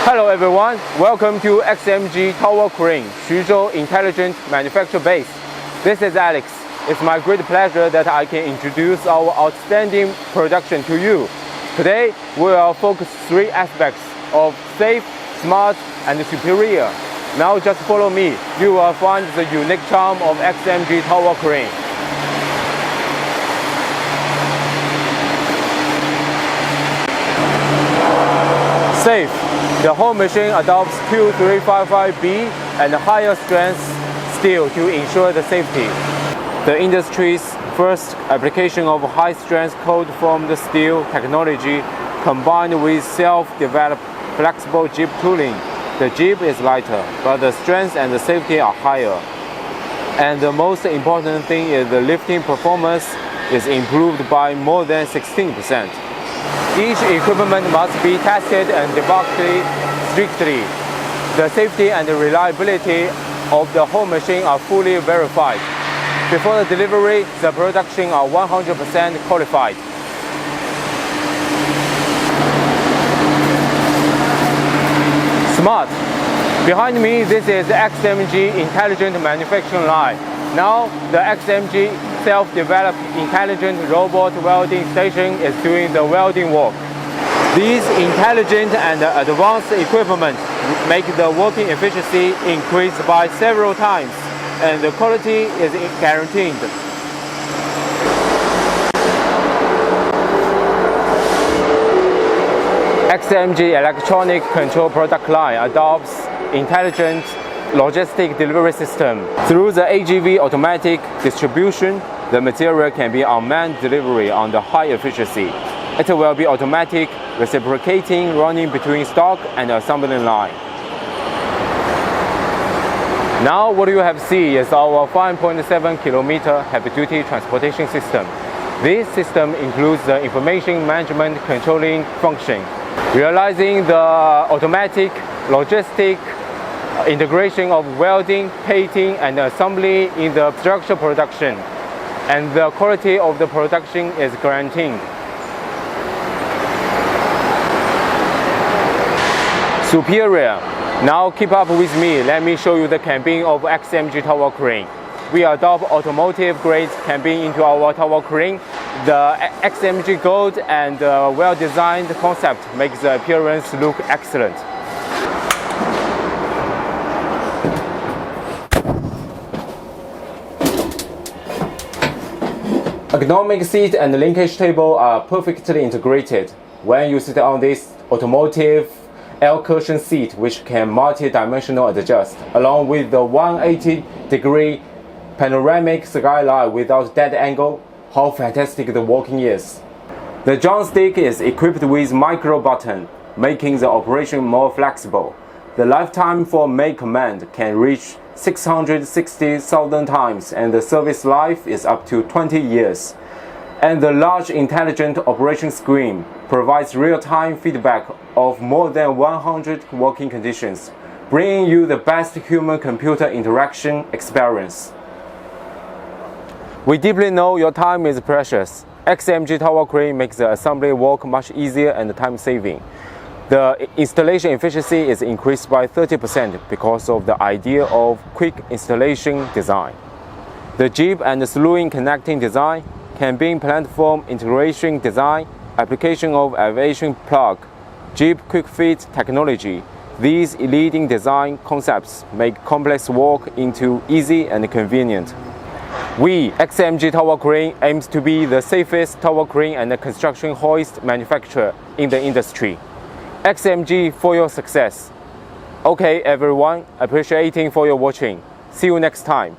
Hello everyone, welcome to XCMG Tower Crane, Xuzhou Intelligent Manufacture Base. This is Alex. It's my great pleasure that I can introduce our outstanding production to you. Today, we will focus 3 aspects of safe, smart, and superior. Now just follow me. You will find the unique charm of XCMG Tower Crane. Safe. The whole machine adopts 2355B and higher strength steel to ensure the safety. The industry's first application of high-strength cold formed steel technology combined with self-developed flexible jib tooling. The jib is lighter, but the strength and the safety are higher. And the most important thing is the lifting performance is improved by more than 16%. Each equipment must be tested and debugged strictly. The safety and the reliability of the whole machine are fully verified. Before the delivery, the production are 100% qualified. Smart. Behind me, this is the XCMG Intelligent Manufacturing Line. Now, the XCMG self-developed intelligent robot welding station is doing the welding work. These intelligent and advanced equipment make the working efficiency increase by several times, and the quality is guaranteed. XCMG electronic control product line adopts intelligent logistic delivery system. Through the AGV automatic distribution, the material can be unmanned delivery on the high efficiency. It will be automatic, reciprocating, running between stock and assembly line. Now what you have seen is our 5.7 km heavy-duty transportation system. This system includes the information management controlling function, realizing the automatic logistic integration of welding, painting, and assembly in the structure production, and the quality of the production is guaranteed. Superior. Now keep up with me. Let me show you the cabin of XCMG Tower Crane. We adopt automotive grade cabin into our tower crane. The XCMG Gold and well-designed concept makes the appearance look excellent. Ergonomic seat and linkage table are perfectly integrated. When you sit on this automotive air cushion seat, which can multi-dimensional adjust, along with the 180-degree panoramic skylight without dead angle, how fantastic the walking is. The joystick is equipped with micro button, making the operation more flexible. The lifetime for make command can reach 660,000 times, and the service life is up to 20 years. And the large intelligent operation screen provides real-time feedback of more than 100 working conditions, bringing you the best human-computer interaction experience. We deeply know your time is precious. XCMG Tower Crane makes the assembly work much easier and time-saving. The installation efficiency is increased by 30% because of the idea of quick installation design. The jib and slewing connecting design, cabin platform integration design, application of aviation plug, jib quick fit technology. These leading design concepts make complex work into easy and convenient. We, XCMG Tower Crane, aims to be the safest tower crane and construction hoist manufacturer in the industry. XCMG for your success. Okay everyone, appreciating for your watching. See you next time.